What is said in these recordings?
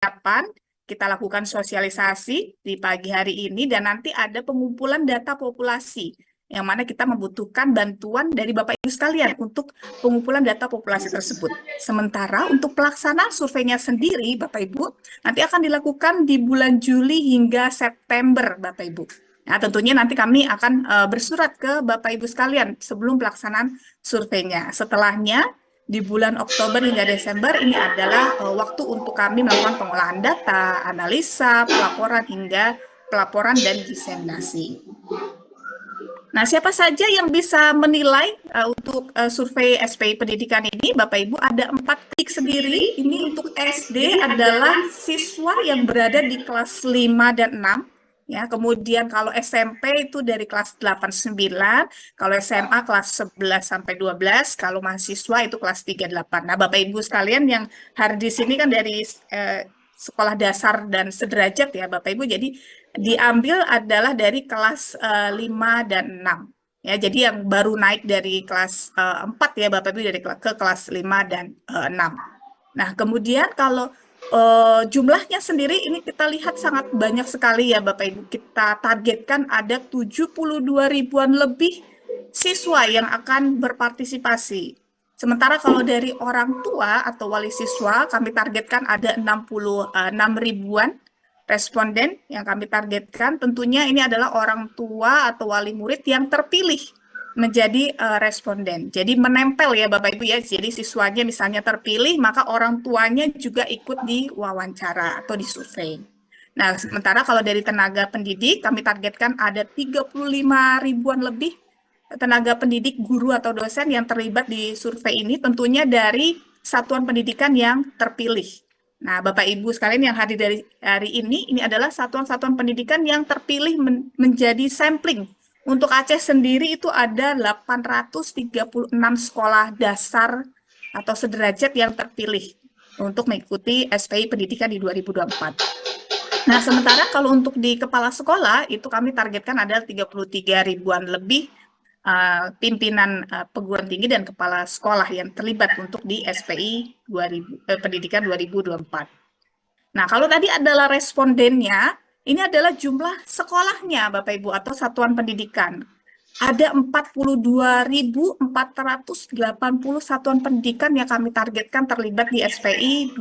persiapan, kita lakukan sosialisasi di pagi hari ini, dan nanti ada pengumpulan data populasi, yang mana kita membutuhkan bantuan dari Bapak Ibu sekalian untuk pengumpulan data populasi tersebut. Sementara untuk pelaksanaan surveinya sendiri, Bapak Ibu, nanti akan dilakukan di bulan Juli hingga September, Bapak Ibu. Nah, tentunya nanti kami akan bersurat ke Bapak Ibu sekalian sebelum pelaksanaan surveinya. Setelahnya, di bulan Oktober hingga Desember ini adalah waktu untuk kami melakukan pengolahan data, analisa, pelaporan hingga pelaporan dan diseminasi. Nah, siapa saja yang bisa menilai untuk survei SPI pendidikan ini, Bapak Ibu, ada 4 titik sendiri. Ini untuk SD adalah siswa yang berada di kelas 5 dan 6. Ya, kemudian kalau SMP itu dari kelas 8 9, kalau SMA kelas 11 sampai 12, kalau mahasiswa itu kelas 3 8. Nah, Bapak Ibu sekalian yang hari di sini kan dari sekolah dasar dan sederajat ya, Bapak Ibu. Jadi diambil adalah dari kelas 5 dan 6. Ya, jadi yang baru naik dari kelas 4 ya Bapak Ibu, dari ke kelas 5 dan 6. Nah, kemudian kalau jumlahnya sendiri ini kita lihat sangat banyak sekali ya Bapak Ibu. Kita targetkan ada 72 ribuan lebih siswa yang akan berpartisipasi. Sementara kalau dari orang tua atau wali siswa, kami targetkan ada 66 ribuan responden yang kami targetkan. Tentunya ini adalah orang tua atau wali murid yang terpilih menjadi responden. Jadi menempel ya Bapak Ibu ya. Jadi siswanya misalnya terpilih, maka orang tuanya juga ikut diwawancara atau disurvei. Nah, sementara kalau dari tenaga pendidik, kami targetkan ada 35 ribuan lebih tenaga pendidik, guru atau dosen yang terlibat di survei ini, tentunya dari satuan pendidikan yang terpilih. Nah, Bapak Ibu sekalian yang hadir dari hari ini adalah satuan-satuan pendidikan yang terpilih menjadi sampling. Untuk Aceh sendiri itu ada 836 sekolah dasar atau sederajat yang terpilih untuk mengikuti SPI pendidikan di 2024. Nah, sementara kalau untuk di kepala sekolah, itu kami targetkan ada 33 ribuan lebih pimpinan perguruan tinggi dan kepala sekolah yang terlibat untuk di SPI pendidikan 2024. Nah, kalau tadi adalah respondennya, ini adalah jumlah sekolahnya, Bapak Ibu, atau satuan pendidikan. Ada 42.480 satuan pendidikan yang kami targetkan terlibat di SPI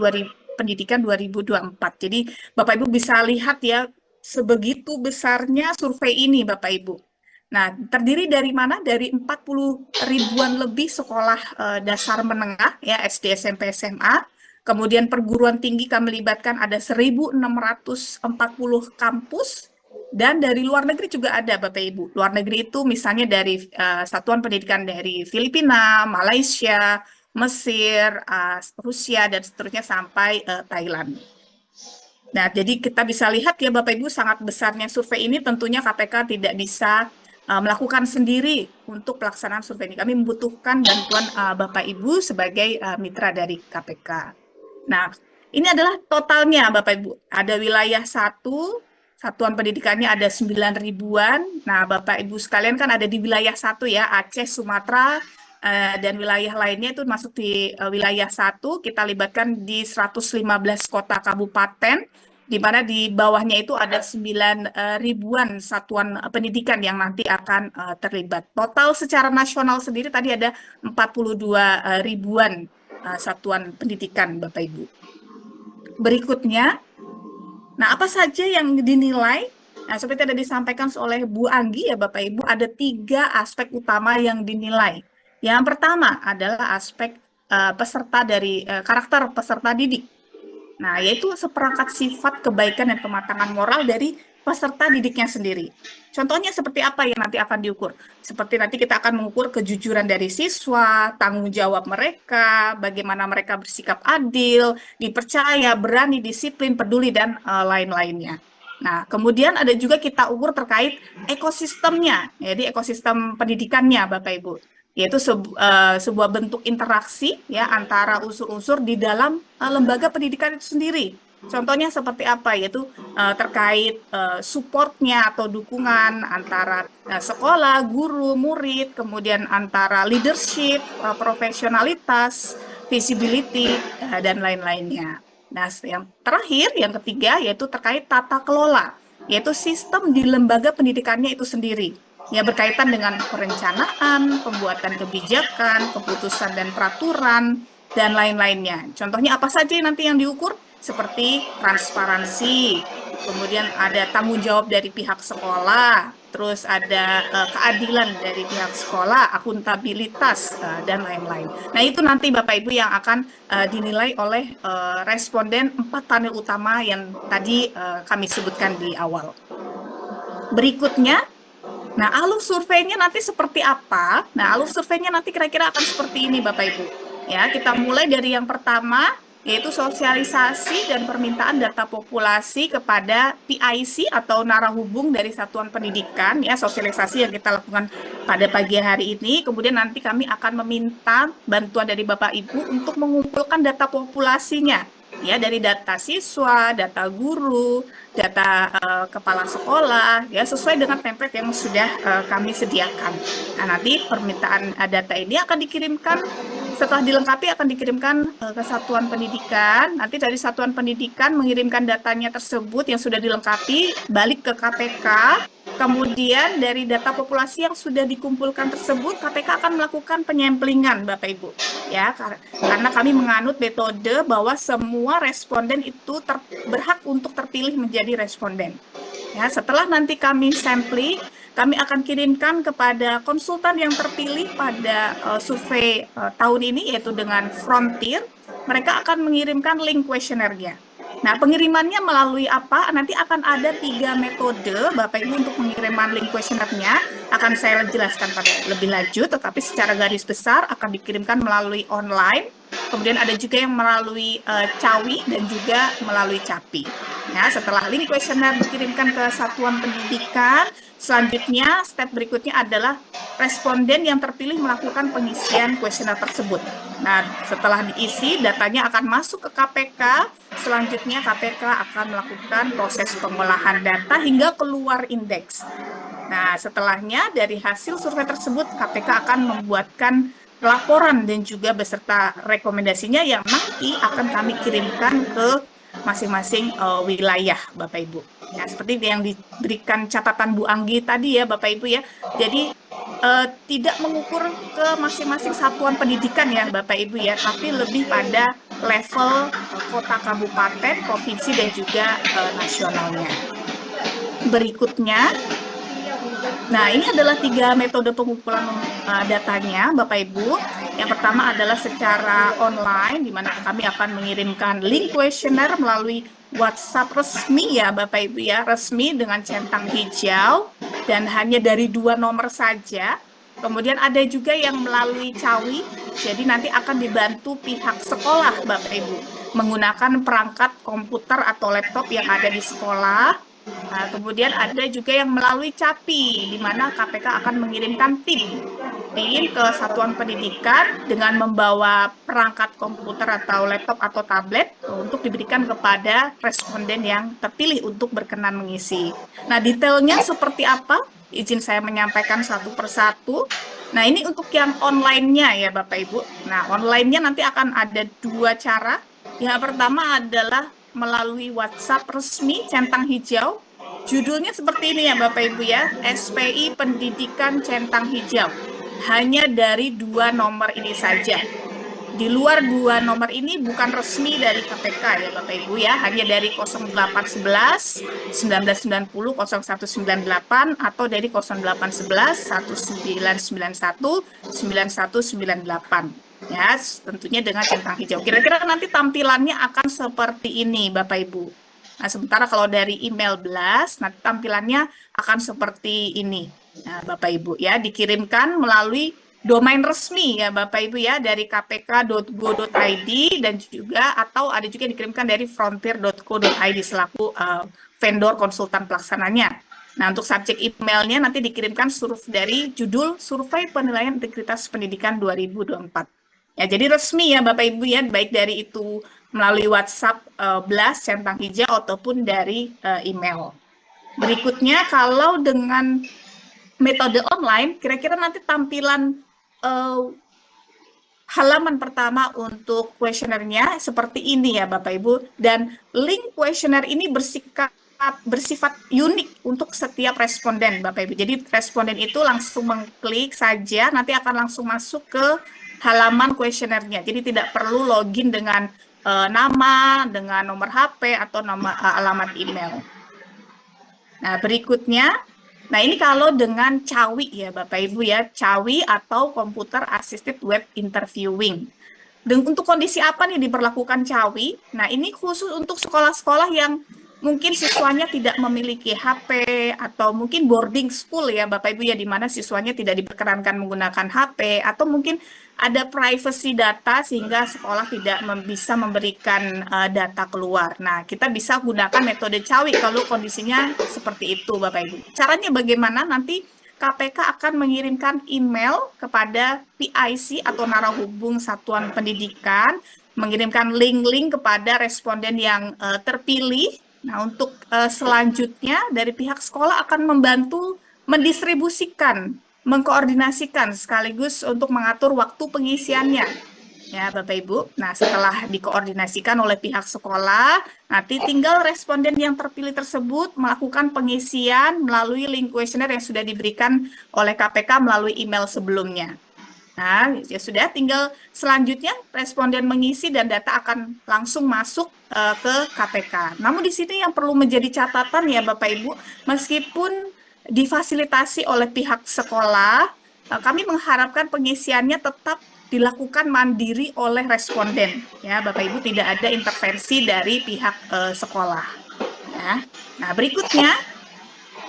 pendidikan 2024. Jadi, Bapak Ibu bisa lihat ya, sebegitu besarnya survei ini, Bapak Ibu. Nah, terdiri dari mana? Dari 40 ribuan lebih sekolah dasar menengah, ya SD, SMP, SMA. Kemudian perguruan tinggi kami libatkan ada 1.640 kampus. Dan dari luar negeri juga ada, Bapak Ibu. Luar negeri itu misalnya dari satuan pendidikan dari Filipina, Malaysia, Mesir, Rusia, dan seterusnya sampai Thailand. Nah, jadi kita bisa lihat ya Bapak Ibu, sangat besarnya survei ini tentunya KPK tidak bisa melakukan sendiri untuk pelaksanaan survei ini. Kami membutuhkan bantuan Bapak Ibu sebagai mitra dari KPK. Nah, ini adalah totalnya Bapak Ibu. Ada wilayah 1, satuan pendidikannya ada 9 ribuan. Nah, Bapak Ibu sekalian kan ada di wilayah 1 ya, Aceh, Sumatera, dan wilayah lainnya itu masuk di wilayah 1. Kita libatkan di 115 kota kabupaten, di mana di bawahnya itu ada 9 ribuan satuan pendidikan yang nanti akan terlibat. Total secara nasional sendiri tadi ada 42 ribuan satuan pendidikan, Bapak Ibu. Berikutnya, nah apa saja yang dinilai? Nah, seperti tadi disampaikan oleh Bu Anggi ya Bapak Ibu, ada 3 aspek utama yang dinilai. Yang pertama adalah aspek peserta dari karakter peserta didik. Nah, yaitu seperangkat sifat kebaikan dan kematangan moral dari peserta didiknya sendiri. Contohnya seperti apa yang nanti akan diukur? Seperti nanti kita akan mengukur kejujuran dari siswa, tanggung jawab mereka, bagaimana mereka bersikap adil, dipercaya, berani, disiplin, peduli, dan lain-lainnya. Nah, kemudian ada juga kita ukur terkait ekosistemnya, jadi ekosistem pendidikannya, Bapak Ibu, yaitu sebuah bentuk interaksi ya antara unsur-unsur di dalam lembaga pendidikan itu sendiri. Contohnya seperti apa? Yaitu terkait supportnya atau dukungan antara sekolah, guru, murid, kemudian antara leadership, profesionalitas, visibility, dan lain-lainnya. Nah, yang terakhir, yang ketiga, yaitu terkait tata kelola, yaitu sistem di lembaga pendidikannya itu sendiri. Ya, berkaitan dengan perencanaan, pembuatan kebijakan, keputusan dan peraturan, dan lain-lainnya. Contohnya apa saja nanti yang diukur? Seperti transparansi, kemudian ada tanggung jawab dari pihak sekolah, terus ada keadilan dari pihak sekolah, akuntabilitas, dan lain-lain. Nah, itu nanti Bapak Ibu yang akan dinilai oleh responden 4 panel utama yang tadi kami sebutkan di awal. Berikutnya, nah alur surveinya nanti seperti apa? Nah, alur surveinya nanti kira-kira akan seperti ini Bapak Ibu. Ya, kita mulai dari yang pertama, yaitu sosialisasi dan permintaan data populasi kepada PIC atau narahubung dari satuan pendidikan, ya sosialisasi yang kita lakukan pada pagi hari ini. Kemudian nanti kami akan meminta bantuan dari Bapak Ibu untuk mengumpulkan data populasinya, ya dari data siswa, data guru, data kepala sekolah, ya sesuai dengan template yang sudah kami sediakan. Nah, nanti permintaan data ini akan dikirimkan setelah dilengkapi akan dikirimkan ke satuan pendidikan. Nanti dari satuan pendidikan mengirimkan datanya tersebut yang sudah dilengkapi balik ke KPK. Kemudian dari data populasi yang sudah dikumpulkan tersebut, KPK akan melakukan penyemplingan, Bapak Ibu. Ya, karena kami menganut metode bahwa semua responden itu berhak untuk terpilih menjadi responden. Ya, setelah nanti kami sampling, kami akan kirimkan kepada konsultan yang terpilih pada survei tahun ini, yaitu dengan Frontier. Mereka akan mengirimkan link kuesionernya. Nah, pengirimannya melalui apa? Nanti akan ada 3 metode, Bapak Ibu, untuk pengiriman link kuesionernya. Akan saya jelaskan pada lebih lanjut, tetapi secara garis besar akan dikirimkan melalui online. Kemudian ada juga yang melalui Cawi dan juga melalui Capi. Ya, setelah link kuesioner dikirimkan ke satuan pendidikan, selanjutnya step berikutnya adalah responden yang terpilih melakukan pengisian kuesioner tersebut. Nah, setelah diisi, datanya akan masuk ke KPK. Selanjutnya KPK akan melakukan proses pengolahan data hingga keluar indeks. Nah, setelahnya dari hasil survei tersebut, KPK akan membuatkan laporan dan juga beserta rekomendasinya yang nanti akan kami kirimkan ke masing-masing wilayah, Bapak Ibu. Ya, seperti yang diberikan catatan Bu Anggi tadi ya, Bapak Ibu ya. Jadi tidak mengukur ke masing-masing satuan pendidikan ya, Bapak Ibu ya, tapi lebih pada level kota, kabupaten, provinsi dan juga nasionalnya. Berikutnya, nah, ini adalah 3 metode pengumpulan datanya, Bapak Ibu. Yang pertama adalah secara online, di mana kami akan mengirimkan link kuesioner melalui WhatsApp resmi ya, Bapak Ibu ya, resmi dengan centang hijau, dan hanya dari 2 nomor saja. Kemudian ada juga yang melalui Cawi, jadi nanti akan dibantu pihak sekolah, Bapak Ibu, menggunakan perangkat komputer atau laptop yang ada di sekolah. Nah, kemudian ada juga yang melalui CAPI, di mana KPK akan mengirimkan tim ke satuan pendidikan dengan membawa perangkat komputer atau laptop atau tablet untuk diberikan kepada responden yang terpilih untuk berkenan mengisi. Nah, detailnya seperti apa? Izin saya menyampaikan satu persatu. Nah, ini untuk yang online-nya ya Bapak Ibu. Nah, online-nya nanti akan ada 2 cara. Yang pertama adalah melalui WhatsApp resmi centang hijau. Judulnya seperti ini ya Bapak Ibu ya, SPI Pendidikan Centang Hijau. Hanya dari 2 nomor ini saja. Di luar 2 nomor ini bukan resmi dari KPK ya Bapak Ibu ya, hanya dari 0811 1990 0198 atau dari 0811 1991 9198. Ya, tentunya dengan centang hijau. Kira-kira nanti tampilannya akan seperti ini Bapak Ibu. Nah, sementara kalau dari email blast, nanti tampilannya akan seperti ini. Nah, Bapak Ibu ya, dikirimkan melalui domain resmi ya Bapak Ibu ya, dari kpk.go.id dan juga atau ada juga yang dikirimkan dari frontier.co.id selaku vendor konsultan pelaksananya. Nah, untuk subjek emailnya nanti dikirimkan dari judul Survei Penilaian Integritas Pendidikan 2024. Ya, jadi resmi ya Bapak Ibu ya, baik dari itu melalui WhatsApp blast centang hijau ataupun dari email. Berikutnya, kalau dengan metode online, kira-kira nanti tampilan halaman pertama untuk kuesionernya seperti ini ya Bapak Ibu, dan link kuesioner ini bersifat unik untuk setiap responden Bapak Ibu. Jadi responden itu langsung mengklik saja, nanti akan langsung masuk ke halaman kuesionernya. Jadi tidak perlu login dengan nama, dengan nomor HP atau alamat email. Nah, berikutnya, nah ini kalau dengan CAWI ya Bapak Ibu ya, CAWI atau Computer Assisted Web Interviewing. Dan untuk kondisi apa nih diberlakukan CAWI? Nah, ini khusus untuk sekolah-sekolah yang mungkin siswanya tidak memiliki HP atau mungkin boarding school ya Bapak Ibu ya, di mana siswanya tidak diperkenankan menggunakan HP atau mungkin ada privacy data sehingga sekolah tidak bisa memberikan data keluar. Nah, kita bisa gunakan metode CAWI kalau kondisinya seperti itu Bapak Ibu. Caranya bagaimana? Nanti KPK akan mengirimkan email kepada PIC atau narahubung satuan pendidikan, mengirimkan link-link kepada responden yang terpilih. Nah, untuk selanjutnya dari pihak sekolah akan membantu mendistribusikan, mengkoordinasikan sekaligus untuk mengatur waktu pengisiannya. Ya, Bapak Ibu. Nah, setelah dikoordinasikan oleh pihak sekolah, nanti tinggal responden yang terpilih tersebut melakukan pengisian melalui link kuesioner yang sudah diberikan oleh KPK melalui email sebelumnya. Nah, ya sudah, tinggal selanjutnya responden mengisi dan data akan langsung masuk ke KPK. Namun di sini yang perlu menjadi catatan ya Bapak Ibu, meskipun difasilitasi oleh pihak sekolah, kami mengharapkan pengisiannya tetap dilakukan mandiri oleh responden. Ya, Bapak Ibu, tidak ada intervensi dari pihak sekolah. Ya. Nah, berikutnya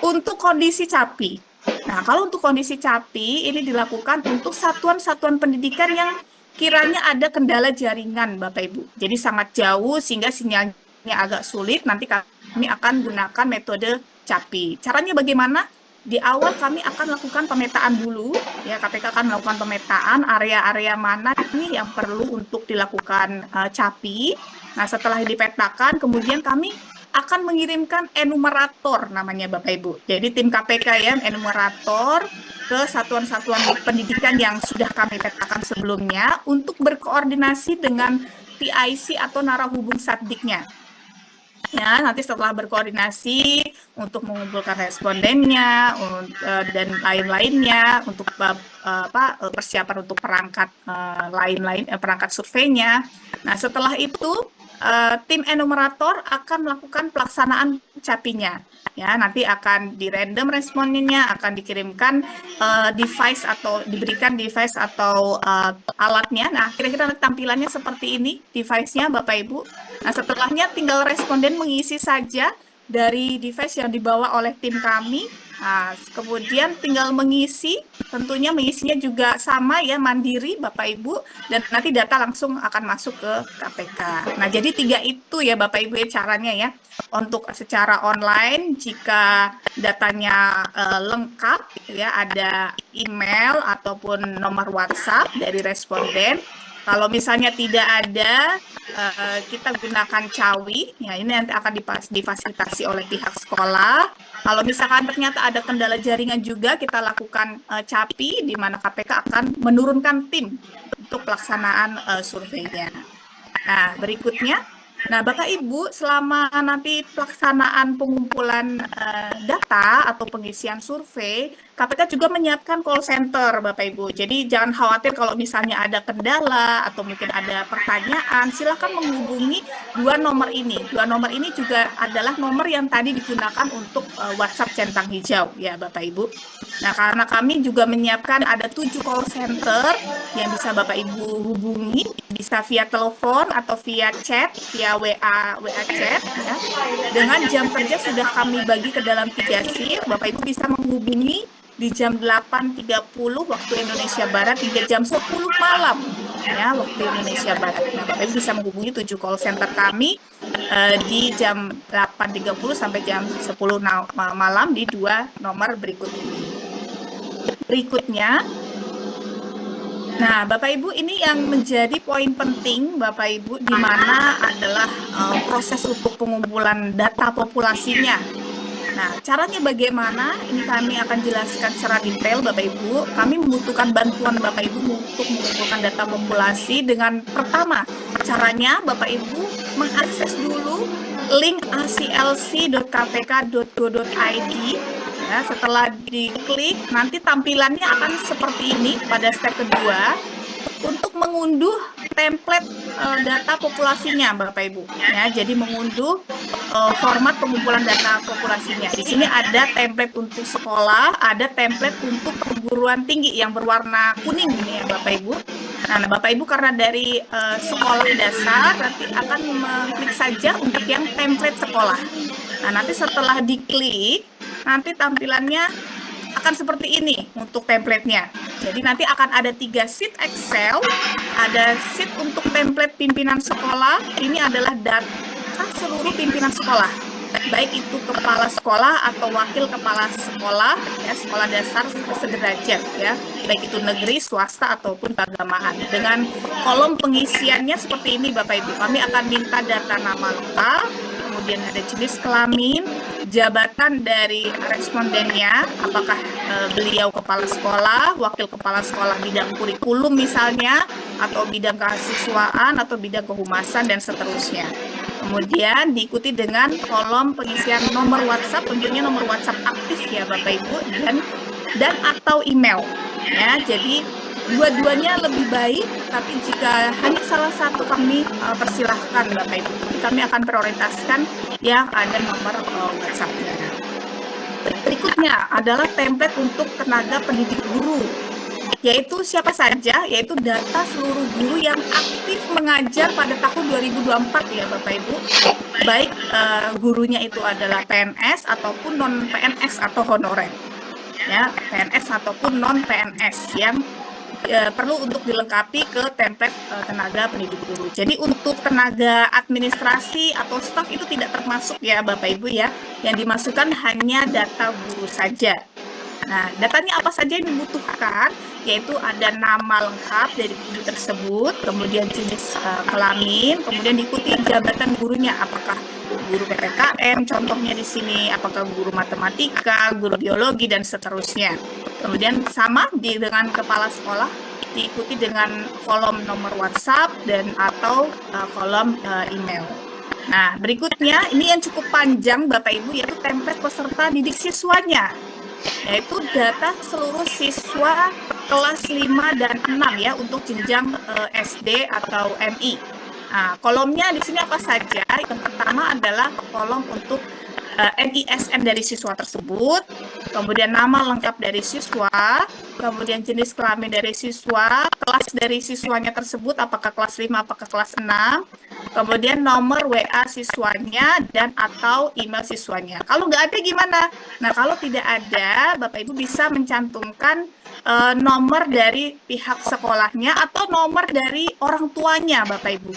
untuk kondisi CAPI. Nah, kalau untuk kondisi CAPI, ini dilakukan untuk satuan-satuan pendidikan yang kiranya ada kendala jaringan, Bapak Ibu. Jadi sangat jauh sehingga sinyalnya agak sulit, nanti kami akan gunakan metode CAPI. Caranya bagaimana? Di awal kami akan lakukan pemetaan dulu, ya KPK akan melakukan pemetaan area-area mana nih yang perlu untuk dilakukan CAPI. Nah, setelah dipetakan, kemudian kami akan mengirimkan enumerator namanya Bapak Ibu. Jadi tim KPK ya, enumerator ke satuan-satuan pendidikan yang sudah kami petakan sebelumnya untuk berkoordinasi dengan PIC atau narahubung satdiknya. Ya, nanti setelah berkoordinasi untuk mengumpulkan respondennya dan lain-lainnya untuk persiapan untuk perangkat perangkat surveinya. Nah, setelah itu tim enumerator akan melakukan pelaksanaan CAPI-nya. Ya, nanti akan di random respondennya, akan dikirimkan device atau diberikan device atau alatnya. Nah, kira-kira tampilannya seperti ini device-nya Bapak Ibu. Nah, setelahnya tinggal responden mengisi saja dari device yang dibawa oleh tim kami. Nah, kemudian tinggal mengisi, tentunya mengisinya juga sama ya, mandiri Bapak Ibu, dan nanti data langsung akan masuk ke KPK. Nah, jadi 3 itu ya Bapak Ibu ya caranya ya. Untuk secara online, jika datanya lengkap ya, ada email ataupun nomor WhatsApp dari responden. Kalau misalnya tidak ada, kita gunakan CAWI, ya ini nanti akan difasilitasi oleh pihak sekolah. Kalau misalkan ternyata ada kendala jaringan juga, kita lakukan CAPI, di mana KPK akan menurunkan tim untuk pelaksanaan surveinya. Nah, berikutnya, nah Bapak Ibu, selama nanti pelaksanaan pengumpulan data atau pengisian survei, KPK juga menyiapkan call center Bapak Ibu. Jadi jangan khawatir kalau misalnya ada kendala atau mungkin ada pertanyaan, silakan menghubungi 2 nomor ini. 2 nomor ini juga adalah nomor yang tadi digunakan untuk WhatsApp centang hijau ya Bapak Ibu. Nah, karena kami juga menyiapkan ada 7 call center yang bisa Bapak Ibu hubungi, bisa via telepon atau via chat, via WA chat ya. Dengan jam kerja sudah kami bagi ke dalam 3 shift. Bapak Ibu bisa menghubungi di jam 8.30 waktu Indonesia Barat hingga jam 10 malam ya waktu Indonesia Barat. Nah, Bapak Ibu bisa menghubungi 7 call center kami di jam 8.30 sampai jam 10 malam di 2 nomor berikut ini. Berikutnya, nah Bapak Ibu, ini yang menjadi poin penting Bapak Ibu, di mana adalah proses untuk pengumpulan data populasinya. Nah, caranya bagaimana? Ini kami akan jelaskan secara detail, Bapak Ibu. Kami membutuhkan bantuan Bapak Ibu untuk mengumpulkan data populasi dengan pertama, caranya Bapak Ibu mengakses dulu link aclc.kpk.go.id. Ya, setelah diklik, nanti tampilannya akan seperti ini pada step kedua untuk mengunduh template data populasinya, Bapak Ibu. Ya, jadi mengunduh format pengumpulan data populasinya. Di sini ada template untuk sekolah, ada template untuk perguruan tinggi yang berwarna kuning ini ya, Bapak Ibu. Nah, Bapak Ibu karena dari sekolah dasar nanti akan mengklik saja untuk yang template sekolah. Nah, nanti setelah diklik, nanti tampilannya akan seperti ini untuk templatenya. Jadi nanti akan ada 3 sheet Excel, ada sheet untuk template pimpinan sekolah, ini adalah data seluruh pimpinan sekolah, baik itu kepala sekolah atau wakil kepala sekolah, ya, sekolah dasar sederajat, ya, baik itu negeri, swasta, ataupun keagamaan. Dengan kolom pengisiannya seperti ini, Bapak Ibu. Kami akan minta data nama lengkap, kemudian ada jenis kelamin, jabatan dari respondennya, apakah beliau kepala sekolah, wakil kepala sekolah bidang kurikulum misalnya, atau bidang kehasiswaan, atau bidang kehumasan, dan seterusnya. Kemudian diikuti dengan kolom pengisian nomor WhatsApp, tentunya nomor WhatsApp aktif ya Bapak Ibu, dan atau email. Ya, jadi dua-duanya lebih baik, tapi jika hanya salah satu kami persilahkan Bapak Ibu. Kami akan prioritaskan yang ada nomor WhatsApp-nya. Berikutnya adalah template untuk tenaga pendidik guru, yaitu siapa saja, yaitu data seluruh guru yang aktif mengajar pada tahun 2024 ya Bapak Ibu, baik gurunya itu adalah PNS ataupun non-PNS atau honorer, ya, PNS ataupun non-PNS yang perlu untuk dilengkapi ke template tenaga pendidik guru. Jadi untuk tenaga administrasi atau staf itu tidak termasuk ya Bapak Ibu ya, yang dimasukkan hanya data guru saja. Nah, datanya apa saja yang dibutuhkan, yaitu ada nama lengkap dari guru tersebut, kemudian jenis kelamin, kemudian diikuti jabatan gurunya, apakah guru PPKN, contohnya di sini, apakah guru matematika, guru biologi, dan seterusnya. Kemudian sama dengan kepala sekolah, diikuti dengan kolom nomor WhatsApp dan atau kolom email. Nah, berikutnya, ini yang cukup panjang Bapak Ibu, yaitu template peserta didik siswanya, yaitu data seluruh siswa kelas 5 dan 6 ya untuk jenjang SD atau MI. Nah, kolomnya di sini apa saja? Yang pertama adalah kolom untuk NISN dari siswa tersebut, kemudian nama lengkap dari siswa, kemudian jenis kelamin dari siswa, kelas dari siswanya tersebut, apakah kelas 5, apakah kelas 6, kemudian nomor WA siswanya dan atau email siswanya. Kalau nggak ada gimana? Nah, kalau tidak ada, Bapak Ibu bisa mencantumkan nomor dari pihak sekolahnya atau nomor dari orang tuanya, Bapak Ibu.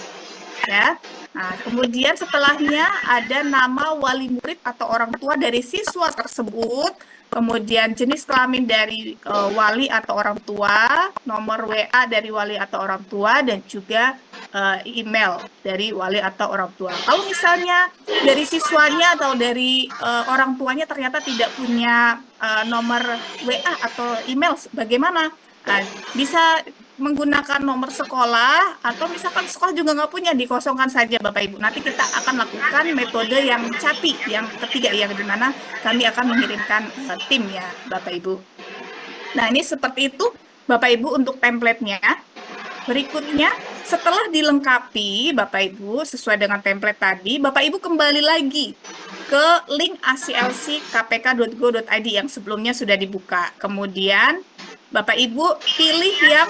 Ya. Nah, kemudian setelahnya ada nama wali murid atau orang tua dari siswa tersebut, kemudian jenis kelamin dari wali atau orang tua, nomor WA dari wali atau orang tua, dan juga email dari wali atau orang tua. Kalau misalnya dari siswanya atau dari orang tuanya ternyata tidak punya nomor WA atau email, bagaimana? Nah, bisa menggunakan nomor sekolah, atau misalkan sekolah juga nggak punya, dikosongkan saja Bapak Ibu. Nanti kita akan lakukan metode yang CAPI, yang ketiga, yang dimana kami akan mengirimkan tim ya Bapak Ibu. Nah, ini seperti itu Bapak Ibu untuk template-nya. Berikutnya, setelah dilengkapi Bapak Ibu sesuai dengan template tadi, Bapak Ibu kembali lagi ke link aclc.kpk.go.id yang sebelumnya sudah dibuka. Kemudian Bapak Ibu pilih yang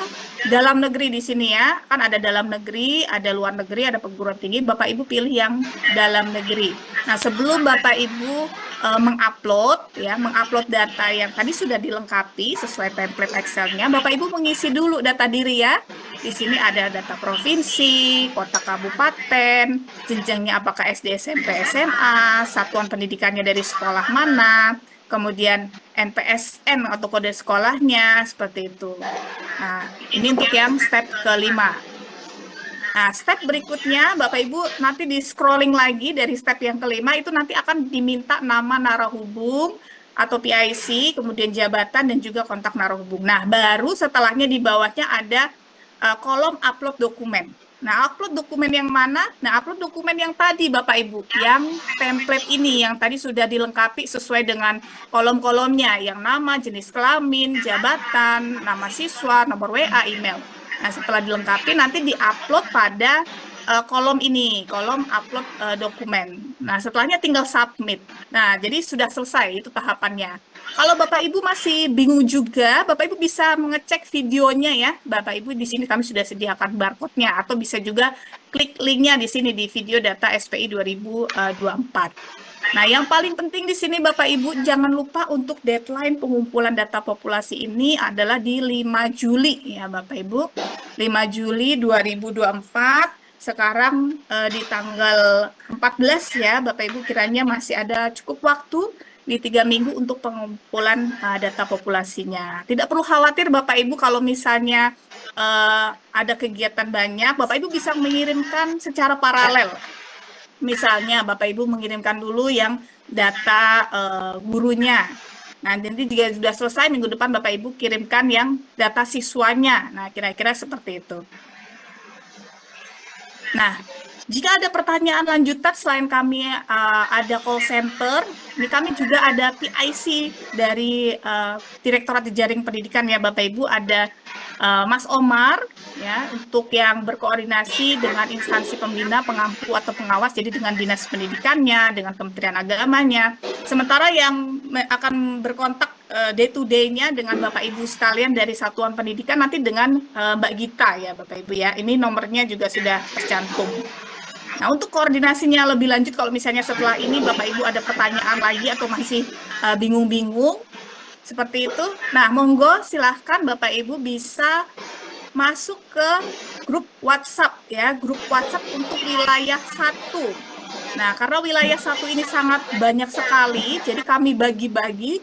dalam negeri di sini ya, kan ada dalam negeri, ada luar negeri, ada perguruan tinggi. Bapak Ibu pilih yang dalam negeri. Nah, sebelum Bapak Ibu mengupload data yang tadi sudah dilengkapi sesuai template Excel-nya, Bapak Ibu mengisi dulu data diri ya. Di sini ada data provinsi, kota kabupaten, jenjangnya apakah SD, SMP, SMA, satuan pendidikannya dari sekolah mana, kemudian NPSN atau kode sekolahnya, seperti itu. Nah, ini untuk yang step kelima. Nah, step berikutnya, Bapak Ibu, nanti di scrolling lagi dari step yang kelima, itu nanti akan diminta nama narahubung atau PIC, kemudian jabatan, dan juga kontak narahubung. Nah, baru setelahnya di bawahnya ada kolom upload dokumen. Nah, upload dokumen yang mana? Nah, upload dokumen yang tadi, Bapak Ibu, yang template ini, yang tadi sudah dilengkapi sesuai dengan kolom-kolomnya, yang nama, jenis kelamin, jabatan, nama siswa, nomor WA, email. Nah, setelah dilengkapi nanti diupload pada kolom ini, kolom upload dokumen. Nah, setelahnya tinggal submit. Nah, jadi sudah selesai itu tahapannya. Kalau Bapak Ibu masih bingung juga, Bapak Ibu bisa mengecek videonya ya. Bapak Ibu di sini kami sudah sediakan barcode-nya atau bisa juga klik linknya di sini di video data SPI 2024. Nah, yang paling penting di sini Bapak Ibu, jangan lupa untuk deadline pengumpulan data populasi ini adalah di 5 Juli ya Bapak Ibu. 5 Juli 2024, sekarang di tanggal 14 ya Bapak Ibu, kiranya masih ada cukup waktu di 3 minggu untuk pengumpulan data populasinya. Tidak perlu khawatir Bapak Ibu kalau misalnya ada kegiatan banyak, Bapak Ibu bisa mengirimkan secara paralel. Misalnya Bapak Ibu mengirimkan dulu yang data gurunya. Nah, nanti jika sudah selesai minggu depan Bapak Ibu kirimkan yang data siswanya. Nah, kira-kira seperti itu. Nah, jika ada pertanyaan lanjutan selain kami ada call center, ini kami juga ada PIC dari Direktorat Jejaring Pendidikan ya Bapak Ibu, ada Mas Omar ya untuk yang berkoordinasi dengan instansi pembina, pengampu atau pengawas, jadi dengan Dinas Pendidikannya, dengan Kementerian Agamanya. Sementara yang akan berkontak day to day-nya dengan Bapak Ibu sekalian dari Satuan Pendidikan nanti dengan Mbak Gita ya Bapak Ibu ya. Ini nomornya juga sudah tercantum. Nah, untuk koordinasinya lebih lanjut, kalau misalnya setelah ini Bapak Ibu ada pertanyaan lagi atau masih bingung-bingung, seperti itu. Nah, monggo silahkan Bapak Ibu bisa masuk ke grup WhatsApp ya, grup WhatsApp untuk wilayah 1. Nah, karena wilayah 1 ini sangat banyak sekali, jadi kami bagi-bagi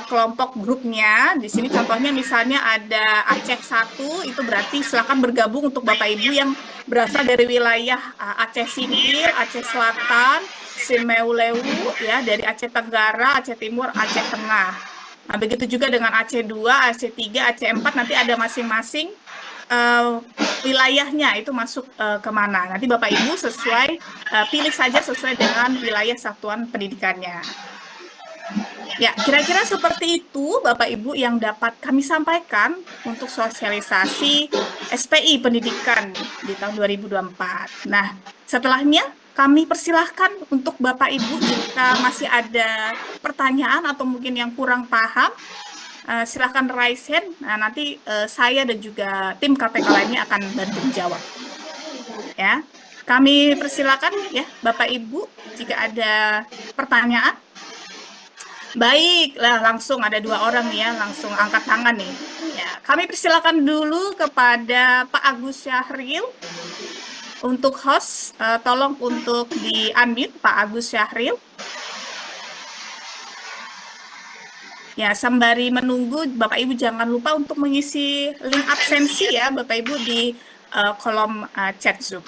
kelompok grupnya. Di sini contohnya misalnya ada Aceh 1, itu berarti silakan bergabung untuk Bapak Ibu yang berasal dari wilayah Aceh Singkil, Aceh Selatan, Simeulewu, ya, dari Aceh Tenggara, Aceh Timur, Aceh Tengah. Nah, begitu juga dengan Aceh 2, Aceh 3, Aceh 4, nanti ada masing-masing wilayahnya itu masuk kemana. Nanti Bapak Ibu sesuai, pilih saja sesuai dengan wilayah satuan pendidikannya. Ya, kira-kira seperti itu Bapak Ibu yang dapat kami sampaikan untuk sosialisasi SPI pendidikan di tahun 2024. Nah, setelahnya kami persilahkan untuk Bapak Ibu jika masih ada pertanyaan atau mungkin yang kurang paham, silahkan raise hand. Nah, nanti saya dan juga tim KPK lainnya akan bantu menjawab. Ya, kami persilakan ya Bapak Ibu jika ada pertanyaan. Baiklah, langsung ada 2 orang ya, langsung angkat tangan nih. Ya, kami persilakan dulu kepada Pak Agus Syahril untuk host, tolong untuk di-unmute Pak Agus Syahril. Ya, sembari menunggu, Bapak Ibu jangan lupa untuk mengisi link absensi ya, Bapak Ibu di kolom chat Zoom.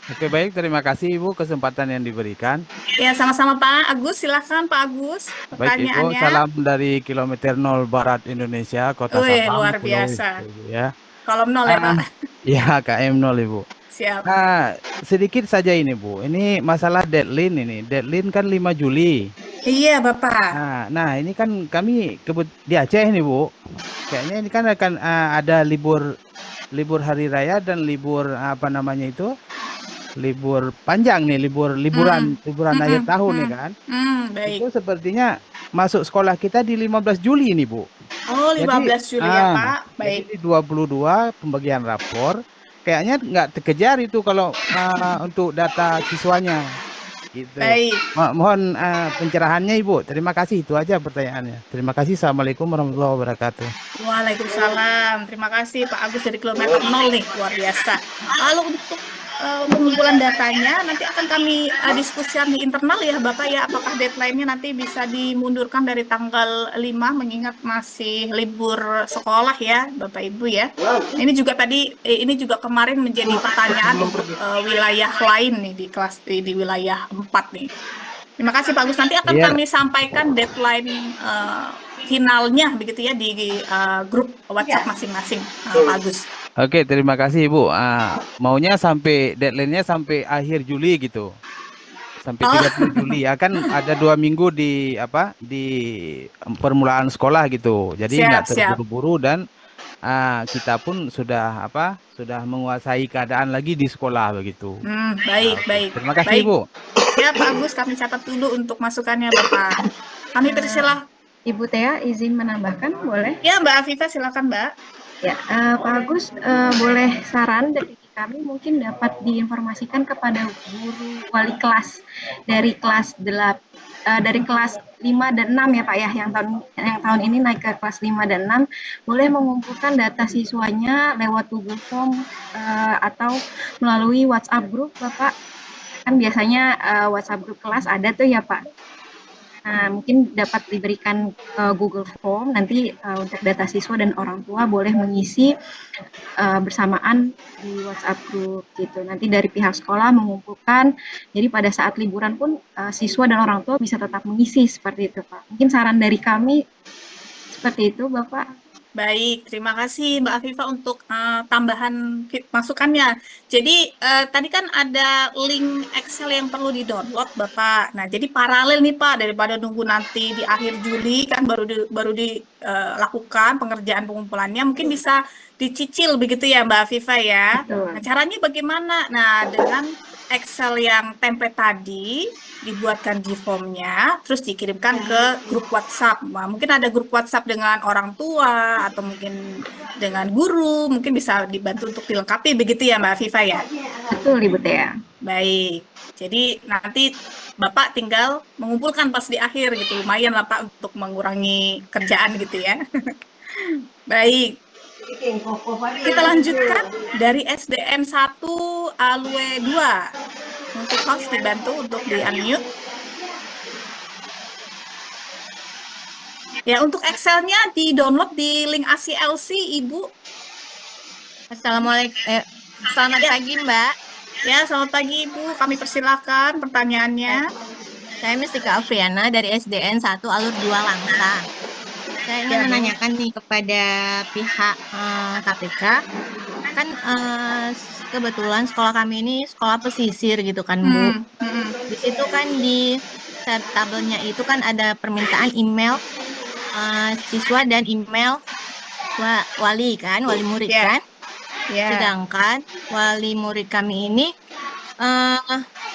Oke, baik. Terima kasih Ibu kesempatan yang diberikan. Ya, sama-sama Pak Agus. Silakan Pak Agus Baik Ibu, pertanyaannya. salam dari kilometer 0 Barat Indonesia, Kota Sabang, luar Pulau biasa. Ibu, ya. Kolom 0 ya Pak. Ya, KM 0 Ibu. Siap. Nah, sedikit saja ini Bu. Ini masalah deadline ini. Deadline kan 5 Juli. Iya Bapak. Nah, ini kan kami di Aceh nih Bu. Kayaknya ini kan akan ada libur hari raya dan libur apa namanya itu? Libur panjang nih, liburan akhir tahun nih kan. Baik. Itu sepertinya masuk sekolah kita di 15 Juli ini Bu. Oh, 15 Juli ya Pak. Baik. Jadi di 22 pembagian rapor. Kayaknya nggak terkejar itu kalau untuk data siswanya. Gitu. Baik. Mohon pencerahannya Ibu. Terima kasih, itu aja pertanyaannya. Terima kasih. Assalamualaikum warahmatullahi wabarakatuh. Waalaikumsalam. Terima kasih Pak Agus dari kilometer 0 nih, luar biasa. Lalu untuk pengumpulan datanya nanti akan kami diskusikan di internal ya Bapak ya, apakah deadline-nya nanti bisa dimundurkan dari tanggal 5 mengingat masih libur sekolah ya Bapak Ibu ya. Ini juga ini juga kemarin menjadi pertanyaan untuk wilayah lain nih di kelas di wilayah 4 nih. Terima kasih Pak Agus. Nanti akan Iya, kami sampaikan deadline finalnya begitu ya di grup WhatsApp masing-masing Pak Agus. oke, terima kasih Ibu. Maunya sampai deadline-nya sampai akhir Juli gitu. Sampai Oh, 30 Juli ya kan ada 2 minggu di di permulaan sekolah gitu. Jadi nggak siap. terburu-buru dan kita pun sudah sudah menguasai keadaan lagi di sekolah begitu. Baik, Oke. baik. Terima kasih Baik, Ibu. siap Pak Agus, kami catat dulu untuk masukannya Bapak. Kami persilah. Ibu Tea izin menambahkan, boleh? Ya, Mbak Afifa, silakan Mbak. Ya, Pak Agus, boleh saran dari kami mungkin dapat diinformasikan kepada guru wali kelas dari kelas 5 dan 6 ya Pak ya, yang tahun ini naik ke kelas 5 dan 6, boleh mengumpulkan data siswanya lewat Google Form atau melalui WhatsApp group Bapak. Kan biasanya WhatsApp group kelas ada tuh ya Pak. Nah, mungkin dapat diberikan Google Form, nanti untuk data siswa dan orang tua boleh mengisi bersamaan di WhatsApp group gitu. Nanti dari pihak sekolah mengumpulkan, jadi pada saat liburan pun siswa dan orang tua bisa tetap mengisi seperti itu Pak. Mungkin saran dari kami seperti itu Bapak. Baik, terima kasih Mbak Afifa untuk tambahan masukannya. Jadi tadi kan ada link Excel yang perlu di-download Bapak. Nah, jadi paralel nih Pak, daripada nunggu nanti di akhir Juli kan baru dilakukan pengerjaan pengumpulannya, mungkin bisa dicicil begitu ya Mbak Afifa ya. Betul. Nah, caranya bagaimana? Nah, dengan Excel yang template tadi dibuatkan di formnya, terus dikirimkan ke grup WhatsApp. Nah, mungkin ada grup WhatsApp dengan orang tua atau mungkin dengan guru, mungkin bisa dibantu untuk dilengkapi begitu ya Mbak Afifa ya. Betul Ibu Tea. Baik, jadi nanti Bapak tinggal mengumpulkan pas di akhir gitu, lumayan lah Pak untuk mengurangi kerjaan gitu ya. Baik, kita lanjutkan dari SDN 1 Alwe 2. Untuk host dibantu untuk di-unmute. Ya, untuk Excel-nya di-download di link ACLC, Ibu. Assalamualaikum. Selamat pagi, Mbak. Ya, selamat pagi, Ibu. Kami persilakan pertanyaannya. Saya Mistika Afriana dari SDN 1 Alur 2 Langsa. Saya ingin menanyakan nih kepada pihak KPK. Kan kebetulan sekolah kami ini sekolah pesisir gitu kan, Bu. Di situ kan di tabelnya itu kan ada permintaan email siswa dan email wali murid kan. Sedangkan wali murid kami ini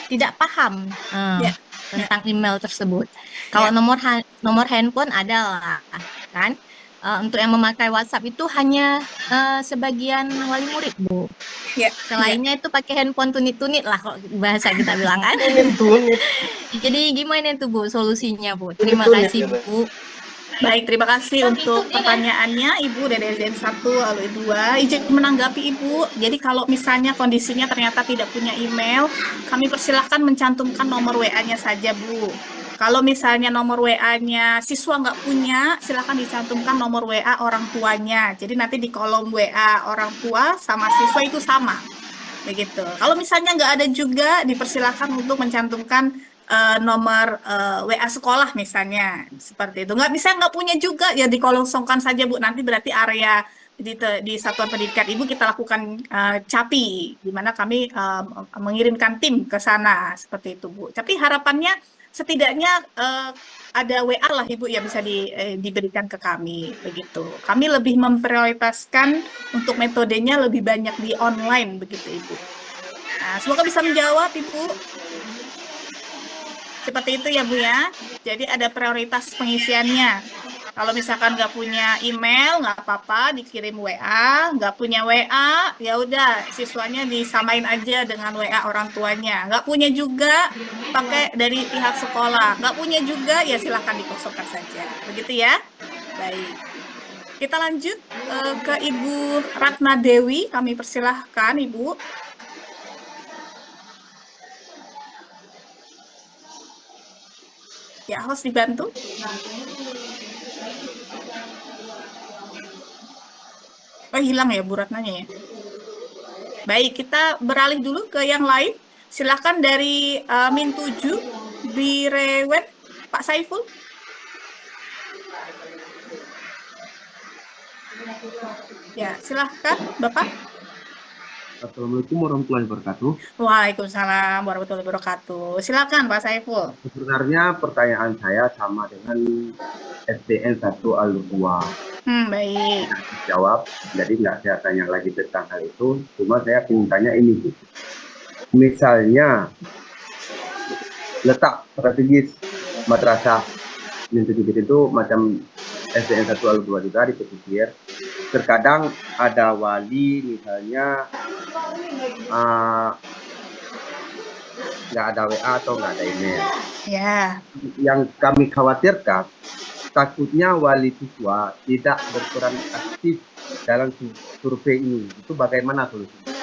tidak paham tentang email tersebut. Kalau nomor handphone adalah kan. Untuk yang memakai WhatsApp itu hanya sebagian wali murid, Bu. Selainnya itu pakai handphone tunit-tunit lah kalau bahasa kita bilang kan. Jadi gimana itu Bu solusinya, Bu? Terima kasih, Bu. Baik, terima kasih untuk pertanyaannya Ibu dari SDN 1 Alwe 2. Izin menanggapi Ibu. Jadi kalau misalnya kondisinya ternyata tidak punya email, kami persilahkan mencantumkan nomor WA-nya saja, Bu. Kalau misalnya nomor WA-nya siswa nggak punya, silakan dicantumkan nomor WA orang tuanya. Jadi nanti di kolom WA orang tua sama siswa itu sama. Begitu. Kalau misalnya nggak ada juga, dipersilakan untuk mencantumkan nomor WA sekolah misalnya. Seperti itu. Nggak punya juga, ya dikolosongkan saja, Bu. Nanti berarti area di satuan pendidikan Ibu kita lakukan CAPI, di mana kami mengirimkan tim ke sana. Seperti itu, Bu. Tapi harapannya setidaknya ada WA lah Ibu yang bisa diberikan ke kami begitu. Kami lebih memprioritaskan untuk metodenya lebih banyak di online begitu Ibu. Nah, semoga bisa menjawab Ibu. Seperti itu ya Bu ya. Jadi ada prioritas pengisiannya. Kalau misalkan nggak punya email, nggak apa-apa, dikirim WA. Nggak punya WA, ya udah siswanya disamain aja dengan WA orang tuanya. Nggak punya juga, pakai dari pihak sekolah. Nggak punya juga, ya silahkan dikosongkan saja. Begitu ya? Baik. Kita lanjut ke Ibu Ratna Dewi. Kami persilahkan Ibu. Ya, host dibantu. Oh, hilang ya Bu Ratnanya ya. Baik, kita beralih dulu ke yang lain. Silakan dari Min 7, Birewen, Pak Saiful. Ya, silahkan Bapak. Assalamualaikum warahmatullahi wabarakatuh. Waalaikumsalam warahmatullahi wabarakatuh. Silakan Pak Saiful. Sebenarnya pertanyaan saya sama dengan SDN 1 Alur 2. Baik. Jawab, jadi nggak saya tanya lagi tentang hal itu, cuma saya ingin tanya ini. Misalnya, letak strategis madrasah Min 7 itu macam SDN 1 Alur 2 juga di pesisir. Terkadang ada wali misalnya nggak ada WA atau nggak ada email. Ya. Yang kami khawatirkan, takutnya wali siswa tidak berperan aktif dalam survei ini. Itu bagaimana solusinya?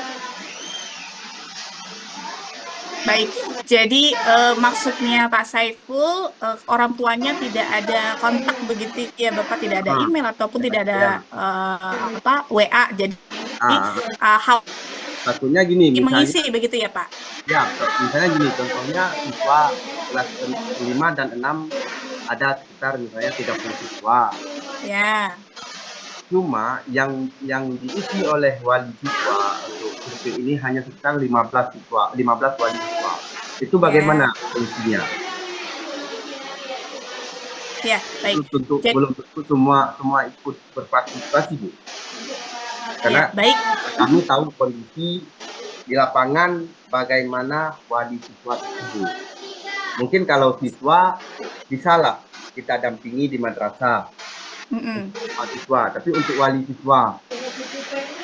Baik, jadi maksudnya Pak Saiful, orang tuanya tidak ada kontak begitu ya Bapak, tidak ada email ataupun tidak ada WA, jadi hal takutnya gini, misalnya mengisi begitu ya Pak? Ya, misalnya gini, contohnya siswa kelas 5 dan 6 ada sekitar misalnya 30 siswa. Ya. Cuma yang diisi oleh wali siswa untuk survei ini hanya sekitar 15 siswa, 15 wali siswa. Itu bagaimana solusinya? Ya, baik. Belum tentu semua ikut berpartisipasi, Bu. Karena ya, baik. Kami tahu kondisi di lapangan bagaimana wali siswa tersebut. Mungkin kalau siswa bisalah kita dampingi di madrasah. Mahasiswa, tapi untuk wali siswa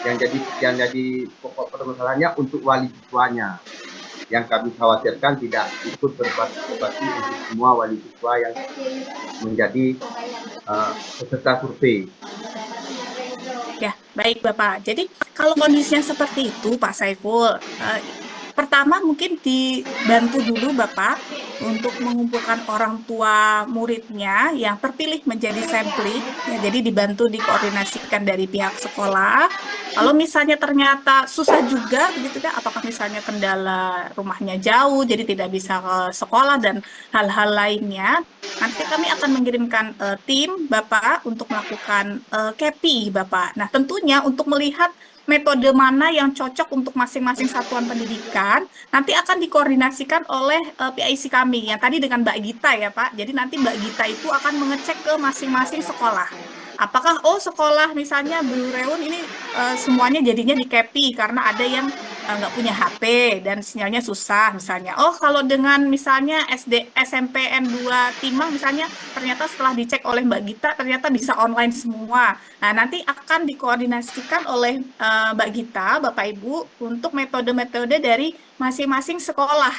yang jadi pokok permasalahannya untuk wali siswanya yang kami khawatirkan tidak ikut berpartisipasi untuk semua wali siswa yang menjadi peserta survei. Ya, baik Bapak. Jadi kalau kondisinya seperti itu Pak Saiful, pertama mungkin dibantu dulu Bapak untuk mengumpulkan orang tua muridnya yang terpilih menjadi sampling, ya, jadi dibantu dikoordinasikan dari pihak sekolah. Kalau misalnya ternyata susah juga, begitu kan? Apakah misalnya kendala rumahnya jauh, jadi tidak bisa ke sekolah dan hal-hal lainnya, nanti kami akan mengirimkan tim Bapak untuk melakukan KEPI Bapak. Nah, tentunya untuk melihat metode mana yang cocok untuk masing-masing satuan pendidikan, nanti akan dikoordinasikan oleh PIC kami, yang tadi dengan Mbak Gita ya Pak. Jadi nanti Mbak Gita itu akan mengecek ke masing-masing sekolah. Apakah, sekolah misalnya Bu Reun ini semuanya jadinya di KEPI karena ada yang nggak punya HP dan sinyalnya susah misalnya. Kalau dengan misalnya SMPN 2 Timang misalnya, ternyata setelah dicek oleh Mbak Gita, ternyata bisa online semua. Nah, nanti akan dikoordinasikan oleh Mbak Gita, Bapak Ibu, untuk metode-metode dari masing-masing sekolah.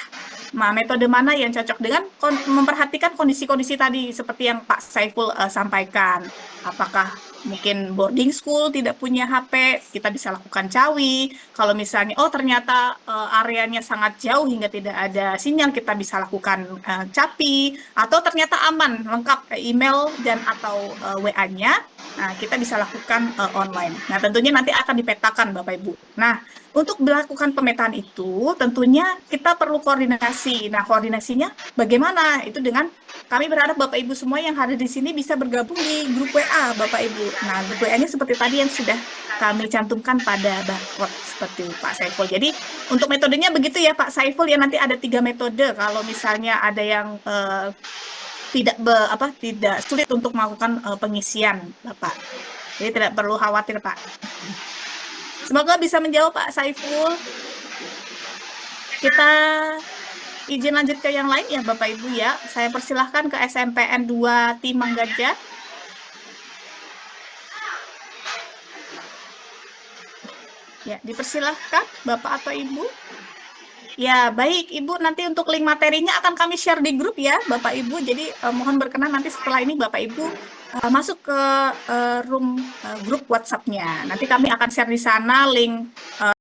Nah, metode mana yang cocok dengan memperhatikan kondisi-kondisi tadi seperti yang Pak Saiful sampaikan. Apakah mungkin boarding school tidak punya HP, kita bisa lakukan cawi. Kalau misalnya, ternyata areanya sangat jauh hingga tidak ada sinyal, kita bisa lakukan capi. Atau ternyata aman, lengkap email dan atau WA-nya, nah kita bisa lakukan online. Nah, tentunya nanti akan dipetakan Bapak Ibu. Nah, untuk melakukan pemetaan itu, tentunya kita perlu koordinasi. Nah, koordinasinya bagaimana? Itu dengan kami berharap Bapak Ibu semua yang hadir di sini bisa bergabung di grup WA Bapak Ibu. Nah, grup WA-nya seperti tadi yang sudah kami cantumkan pada barcode seperti Pak Saiful. Jadi, untuk metodenya begitu ya Pak Saiful, ya nanti ada 3 metode. Kalau misalnya ada yang tidak sulit untuk melakukan pengisian Bapak. Jadi tidak perlu khawatir Pak. Semoga bisa menjawab Pak Saiful. Kita izin lanjut ke yang lain ya Bapak Ibu ya. Saya persilahkan ke SMPN 2 Timang Gajah. Ya, dipersilahkan Bapak atau Ibu. Ya, baik Ibu, nanti untuk link materinya akan kami share di grup ya Bapak Ibu. Jadi mohon berkenan nanti setelah ini Bapak Ibu masuk ke room grup WhatsApp-nya. Nanti kami akan share di sana link